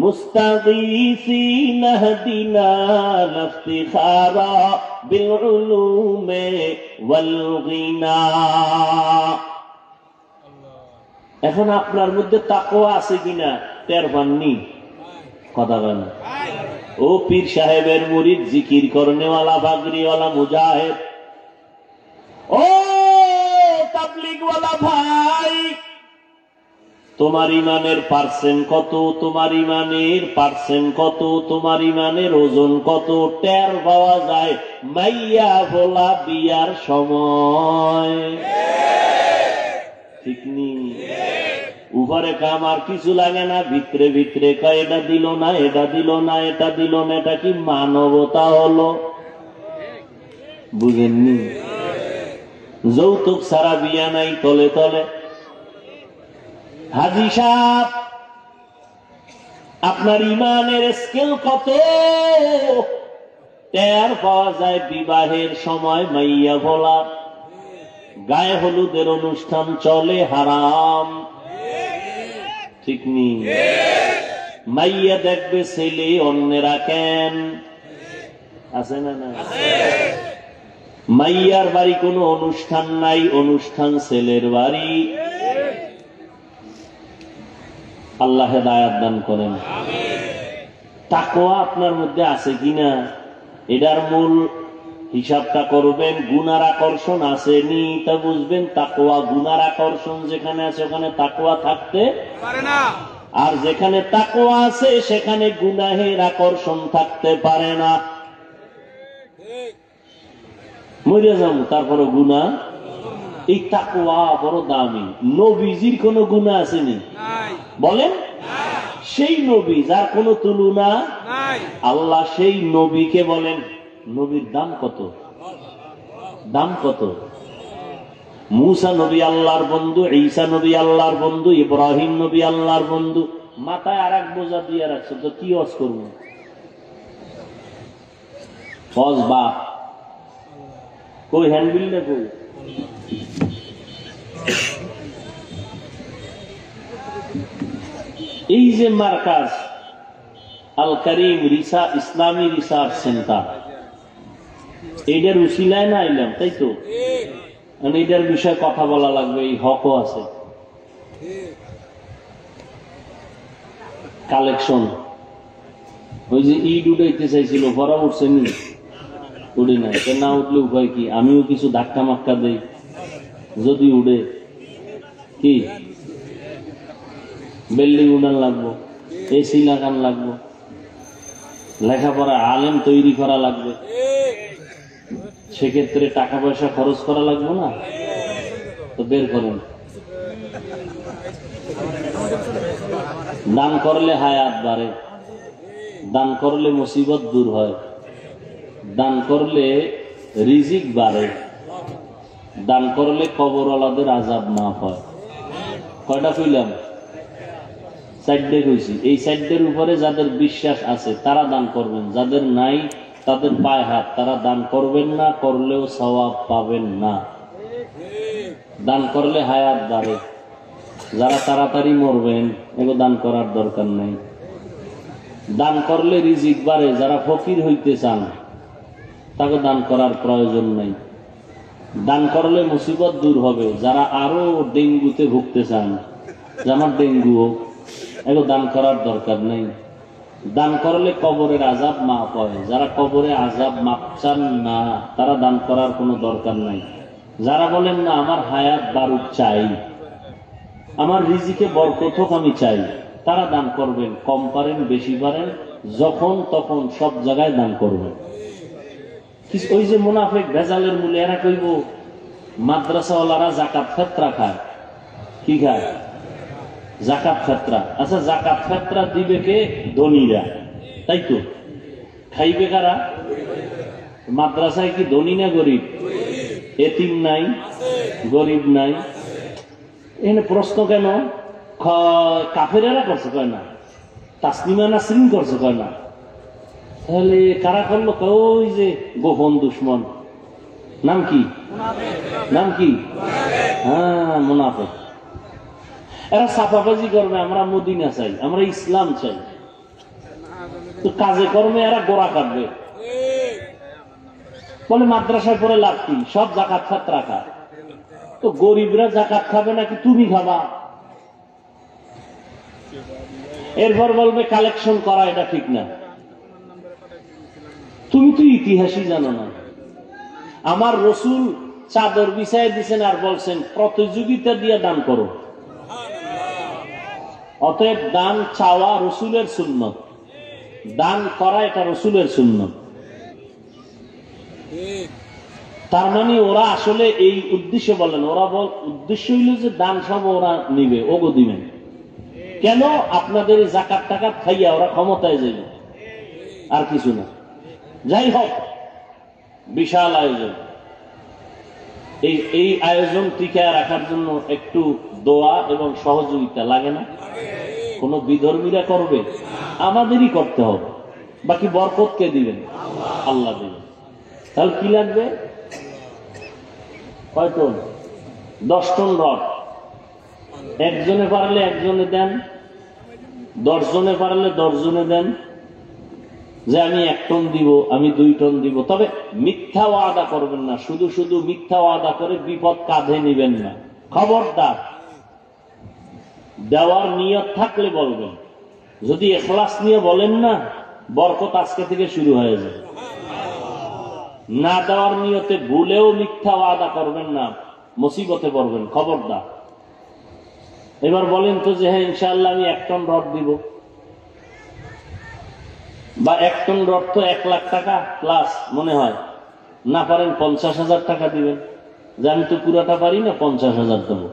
মুস্তাগীসিন হদিনা ইফতিখারা বিল উলুমে ওয়াল গিনা। এখন আপনার মধ্যে তাকওয়া আছে কিনা টের পাননি? কথা বলেন। ও পীর সাহেবের মুরিদ, জিকির করনেওয়ালা, বাগরিওয়ালা, মুজাহিদ, ও তাবলীগওয়ালা ভাই, তোমার ইমানের পার্সেন্ট কত? তোমার ইমানের পার্সেন্ট কত? তোমার ইমানের ওজন কত? টের পাওয়া যায় মাইয়া ভোলা বিয়ার সময়। ঠিক নি? উপরে কাম আর কিছু লাগে না, ভিতরে ভিতরে কয় এটা দিল না, এটা দিল না, এটা দিল না। এটা কি মানবতা হলো? বুঝেননি? যৌতুক ছাড়া বিয়া নাই তলে তলে। হাজী সাহেব, আপনার ইমানের স্কেল কত? টের পাওয়া যায় বিবাহের সময় মাইয়া ভোলা, গায়ে হলুদের অনুষ্ঠান চলে হারাম। ঠিক নি? মাইয়া দেখবে ছেলে, অন্যেরা কেন আছে না? না, মাইয়ার বাড়ি কোনো অনুষ্ঠান নাই, অনুষ্ঠান ছেলের বাড়ি। আল্লাহ হেদায়েত দান করেন। তাকওয়া আপনার মধ্যে আছে কিনা এটার মূল হিসাবটা করবেন। গুনার আকর্ষণ আসেনি তা বুঝবেন। তাকওয়া, গুনার আকর্ষণ যেখানে আছে ওখানে তাকওয়া থাকতে পারে না, আর যেখানে তাকওয়া আছে সেখানে গুনাহের আকর্ষণ থাকতে পারে না। মরে যাবো তারপরে গুনাহ। এই তাকওয়া বড় দামি। নবীজির কোন গুনাহ আসেনি বলেন? সেই নবী যার কোন তুলনা নাই। আল্লাহ সেই নবীকে বলেন, নবীর দাম কত? দাম কত? মুসা নবী আল্লাহর বন্ধু, ঈসা নবী আল্লাহর বন্ধু, ইব্রাহিম নবী আল্লাহর বন্ধু। মাথায় আর এক বোঝা দিয়ে রাখছো তো কি ওয়াজ করবো? ওয়াজ বাপ কই? হ্যান্ডবিল না কই? এই যে মার্কাজ আল করিম ইসলামী রিসার্চ সেন্টার, এইটার উসিলায় না আইলাম, তাই তো? এইটার বিষয়ে কথা বলা লাগবে, এই হকও আছে। কালেকশন, ওই যে ঈদ উঠাইতে চাইছিল, ভরা উঠছে নি? উঠে নাই। না উঠলে উপায় কি? আমিও কিছু ধাক্কা মাক্কা দেই, যদি উঠে কি বিল্ডিং উঠান লাগবো, এসি লাগান লাগবো, লেখাপড়া আলেম তৈরি করা লাগবে, সেক্ষেত্রে টাকা পয়সা খরচ করা লাগবে না? তো বের করেন। দান করলে হায়াত বাড়ে, দান করলে মুসিবত দূর হয়, দান করলে রিজিক বাড়ে, দান করলে কবরওয়ালাদের আযাব মাফ হয়। কয়টা কইলাম? 4টে কইছি। এই 4টের উপরে যাদের বিশ্বাস আছে তারা দান করবেন, যাদের নাই তাদের পায়ে হাত, তারা দান করবেন না, করলেও সওয়াব পাবেন না। দান করলে হায়াত বাড়ে, যারা তাড়াতাড়ি মরবেন এগুলো দান করার দরকার নাই। দান করলে রিজিক বাড়ে, যারা ফকির হইতে চান তাকে দান করার প্রয়োজন নাই। দান করলে মুসিবত দূর হবে, যারা আরো ডেঙ্গুতে ভুগতে চান, যে আমার ডেঙ্গু হোক, এগুলো দান করার দরকার নেই। দান করলে কবরের আযাব মাফ হয়, যারা কবরে আযাব মাফ চান না তারা দান করার কোনো দরকার নাই। যারা বলেন না আমার হায়াত বাড়ুক চাই, আমার রিজিকে বরকত হোক আমি চাই, তারা দান করবেন। কম পারেন বেশি পারেন, যখন তখন সব জায়গায় দান করবেন। ওই যে মুনাফিক ভেজালের মূলে এরা কইব মাদ্রাসাওয়ালারা জাকাত ফেতরা খায়। কি খায়? জাকাত ফেতরা। আচ্ছা, জাকাত ফেতরা দিবে কে? ধনীরা, তাই তো? খাইবে কারা? মাদ্রাসায় কি ধনী না গরিব? এতিম নাই, গরিব নাই। এখানে প্রশ্ন কেন? কাফেরেরা করছে, কয় না। তাসলিমা নাসরিন করছে, কয় না। তাহলে কারা করলো? ওই যে গোপন দুশ্মন, নাম কি? নাম কি? হ্যাঁ, মুনাফিক। এরা সাফাবাজি করবে, আমরা মদিনা চাই, আমরা ইসলাম চাই। তো কাজে কর্মে এরা গোড়া কাটবে। বলে মাদ্রাসায় পড়ে লাভ কি? সব জাকাত ফাতরা খায়। তো গরিবরা জাকাত খাবে নাকি তুমি খাবা? এরপর বলবে কালেকশন করা এটা ঠিক না। তুমি তো ইতিহাসই জানো না। আমার রসুল চাদর বিছাই দিচ্ছেন আর বলছেন প্রতিযোগিতা দিয়ে দান করো। অতএব দান চাওয়া রসুলের সুন্নত, দান করা এটা রসুলের সুন্নত। তার মানে ওরা আসলে এই উদ্দেশ্যে বলেন, ওরা উদ্দেশ্য হইল যে দান সব ওরা নিবে, ওগো দিবেন কেন? আপনাদের জাকাত টাকাত খাইয়া ওরা ক্ষমতায় যাবে, আর কিছু না। যাই হোক, বিশাল আয়োজন। এই আয়োজন টিকায় রাখার জন্য একটু দোয়া এবং সহযোগিতা লাগে না? কোন বিধর্মীরা করবে? আমাদেরই করতে হবে। বাকি বরকত কে দিবেন? আল্লাহ দিবেন। তাহলে কি লাগবে? কয় টন? 10 ton rod. একজনে পারলে একজনে দেন, 10 জনে পারলে 10 জনে দেন। যে আমি 1 টন দিব, আমি 2 টন দিব। তবে মিথ্যা ওয়াদা করবেন না। শুধু শুধু মিথ্যা ওয়াদা করে বিপদ কাঁধে নিবেন না, খবরদার। দেওয়ার নিয়ত থাকলে বলবেন। যদি ইখলাস নিয়ে বলেন না, বরকত আজকে থেকে শুরু হয়ে যায়। না দেওয়ার নিয়তে ভুলেও মিথ্যা ওয়াদা করবেন না, মুসিবতে পড়বেন, খবরদার। এবার বলেন তো যে হ্যাঁ ইনশাআল্লাহ আমি 1 টন রড দিব, বা 1 টন রড তো 1 লাখ টাকা প্লাস মনে হয়। না পারেন 50,000 টাকা দিবেন, যে আমি তো পুরাটা পারি না, 50,000 দেবো।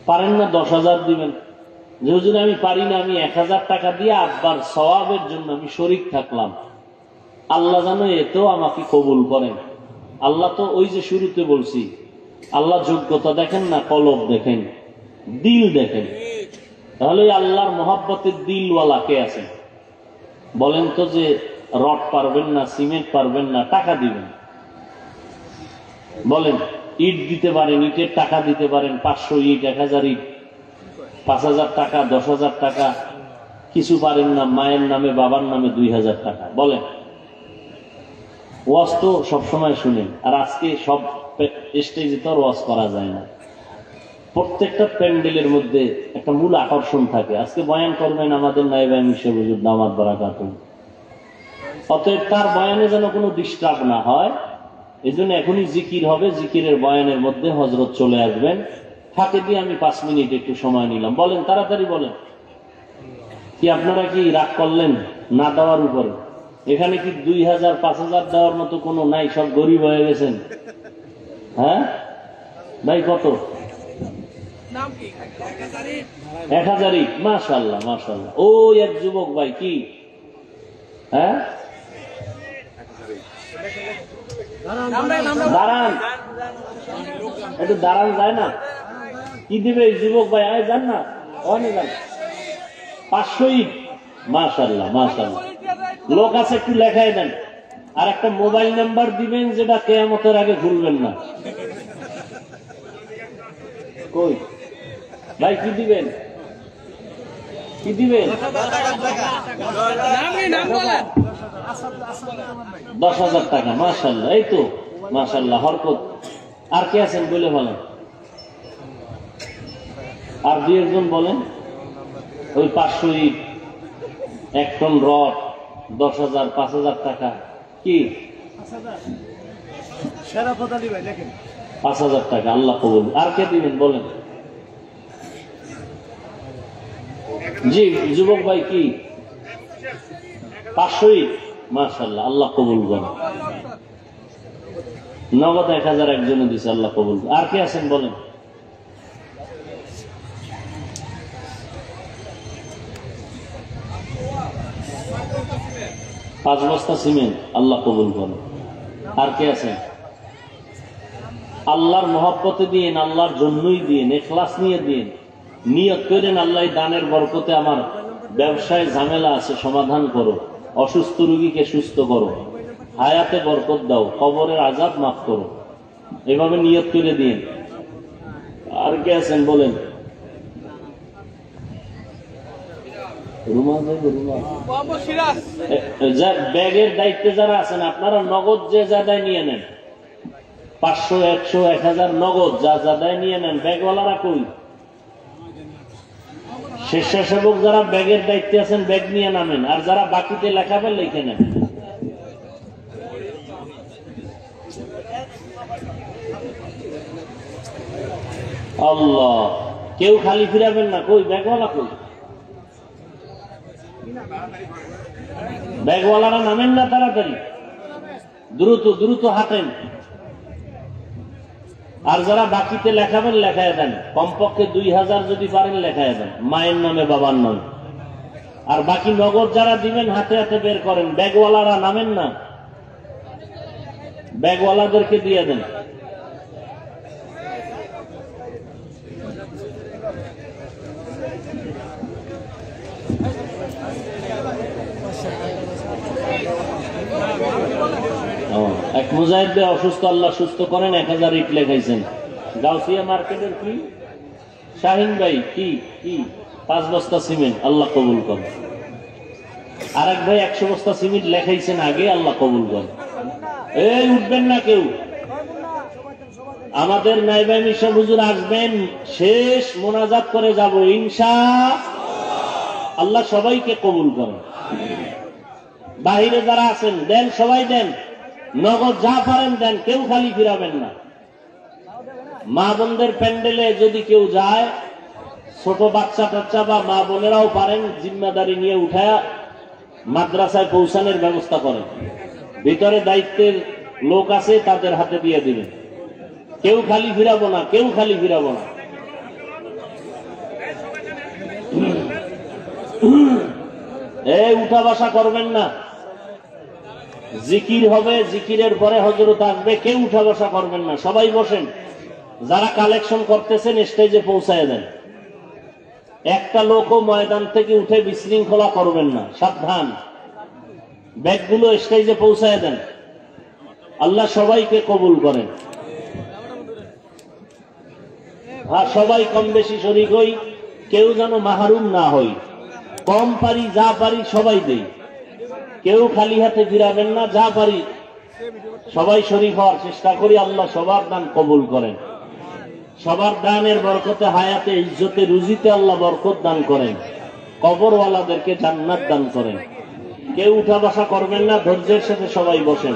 পারেন না 10,000 দিবেন, যে হুজুর আমি পারি না, আমি 1,000 টাকা দিয়ে আব্বার সওয়াবের জন্য আমি শরীক থাকলাম, আল্লাহ জানো এতেও আমাকে কবুল করেন। আল্লাহ তো ওই যে শুরুতে বলছি, আল্লাহ যোগ্যতা দেখেন না, কলব দেখেন, দিল দেখেন। তাহলে আল্লাহর মহব্বতের দিলওয়ালা কে আছেন? বলেন তো যে রড পারবেন না, সিমেন্ট পারবেন না, টাকা দিবেন। বলেন, ইট দিতে পারেন, ইটের টাকা দিতে পারেন, 500 ইট, 1000 ইট, 5,000 টাকা, 10,000 টাকা। কিছু পারেন না, মায়ের নামে বাবার নামে 2,000 টাকা। বলেন, ওয়াজ তো সবসময় শুনেন, আর আজকে সব স্টেজে তো ওয়াজ করা যায় না। প্রত্যেকটা প্যান্ডেলের মধ্যে একটা মূল আকর্ষণ থাকে। আজকে বয়ান করবেন আমাদের নায়েবে আমির সাহেব হুজুর দামাত বারাকাতুহু। অতএব তার বয়ানে যেন কোনো ডিস্টার্ব না হয়, এই জন্য এখনই জিকির হবে। জিকিরের বয়ানের মধ্যে হযরত চলে আসবেন। ফাঁকে দিয়ে আমি 5 মিনিট একটু সময় নিলাম। বলেন, তাড়াতাড়ি বলেন। কি আপনারা কি রাগ করলেন না দেওয়ার উপরে? এখানে কি 2,000 5,000 দেওয়ার মতো কোনো নাই? সব গরিব হয়ে গেছেন? হ্যাঁ ভাই, কত? 1000। মাশাআল্লাহ মাশাআল্লাহ। ও এক যুবক ভাই, কি হ্যাঁ দাঁড়ান, একটু দাঁড়ান, যায় না? কি দিবে এই যুবক ভাই? আয় যান না, অনেক যান। 500 ইট। মাশাআল্লাহ মাশাআল্লাহ। লোক আছে, একটু লেখাই দেন। আর একটা মোবাইল নাম্বার দিবেন যেটা কিয়ামতের আগে ভুলবেন না। কই ভাই, কি দিবেন? কি দিবেন? 10,000 টাকা। মাশাআল্লাহ, এই তো মাশাআল্লাহ, হরকত। আর কে আছেন বলে বলেন, আর 2 একজন বলেন। ওই 500 ইট, 1 টন রড, 10,000 5,000 টাকা। কি 5,000 টাকা? আল্লাহ কবুল। আর কে দিবেন বলেন? জি যুবক ভাই, কি 500 ইট? মাশাআল্লাহ, আল্লাহ কবুল করেন। নগদ 1000 একজনে দিছে, আল্লাহ কবুল। আর কে আছেন বলেন? পাঁচ বস্তা সিমেন্ট, আল্লাহ কবুল করেন। আর কে আছেন? আল্লাহর মহব্বতে দিন, আল্লাহর জন্যই দিন, ইখলাস নিয়ে দিন, নিয়ত করেন আল্লাহ দানের বরকতে আমার ব্যবসায় ঝামেলা আছে সমাধান করো, অসুস্থ রোগীকে সুস্থ করো, হায়াতে বরকত দাও, কবরের আযাব মাফ করো, এভাবে নিয়ত করে দিন। আর কে আছেন বলেন? ব্যাগের দায়িত্বে যারা আছেন আপনারা নগদ যে জায়গায় নিয়ে নেন, 500, 100, 1000 নগদ যা জায়গায় নিয়ে নেন। ব্যাগওয়ালারা কই? স্বেচ্ছাসেবক যারা ব্যাগের দায়িত্বে আছেন ব্যাগ নিয়ে নামেন, আর যারা বাকিতে লেখাবেন লিখে নেন। আল্লাহ, কেউ খালি ফিরাবেন না। কই ব্যাগওয়ালা? কই ব্যাগওয়ালারা? নামেন না তাড়াতাড়ি, দ্রুত দ্রুত হাঁটেন। আর যারা বাকিতে লেখাবেন লেখায় দেন, কমপক্ষে 2000 যদি পারেন লেখায় দেন, মায়ের নামে বাবার নামে। আর বাকি নগদ যারা দিবেন হাতে হাতে বের করেন। ব্যাগওয়ালারা নামেন না, ব্যাগওয়ালাদেরকে দিয়ে দেন। এক মুজাহিদ অসুস্থ, আল্লাহ সুস্থ করেন, 1000 ইট লেখাইছেন। গাউসিয়া মার্কেটের কি শাহিন ভাই কি 5 বস্তা সিমেন্ট, আল্লাহ কবুল করেন। আরেক ভাই 100 বস্তা সিমেন্ট লেখাইছেন আগে, আল্লাহ কবুল করেন। এই উঠবেন না কেউ, আমাদের নাইবা মিশা হুজুর আসবেন, শেষ মোনাজাত করে যাব ইনশাআল্লাহ। আল্লাহ সবাইকে কবুল করেন। বাহিরে যারা আছেন দেন, সবাই দেন, নগদ যা পারেন দেন, কেউ খালি ফিরাবেন না। মা বোনদের প্যান্ডেলে যদি কেউ যায়, ছোট বাচ্চা টাচ্চা বা মা বোনেরাও পারেন, জিম্মাদারি নিয়ে উঠায় মাদ্রাসায় পৌঁছানোর ব্যবস্থা করেন। ভিতরে দায়িত্বের লোক আছে, তাদের হাতে দিয়ে দিবেন। কেউ খালি ফিরাবো না, কেউ খালি ফিরাবো না। এই উঠা বসা করবেন না। জিকির হবে, জিকিরের পরে হযরত আসবে, কেউ উঠা বসা করবেন না, সবাই বসেন। যারা কালেকশন করতেছেন স্টেজে পৌঁছায় দেন। একটা লোকও ময়দান থেকে উঠে বিশৃঙ্খলা করবেন না, সাবধান। ব্যাগগুলো স্টেজে পৌঁছায় দেন। আল্লাহ সবাইকে কবুল করেন। আর সবাই কম বেশি শরীক হই, কেউ যেন মাহরুম না হই। কম পারি যা পারি সবাই দেই, কেউ খালি হাতে ফিরাবেন না। যা পারি সবাই শরীক হওয়ার চেষ্টা করি। আল্লাহ সবার দান কবুল করেন। সবার দানের বরকতে হায়াতে, ইজ্জতে, রুজিতে আল্লাহ বরকত দান করেন। কবরওয়ালাদেরকে জান্নাত দান করেন। কেউ উঠা বসা করবেন না, ধৈর্যের সাথে সবাই বসেন।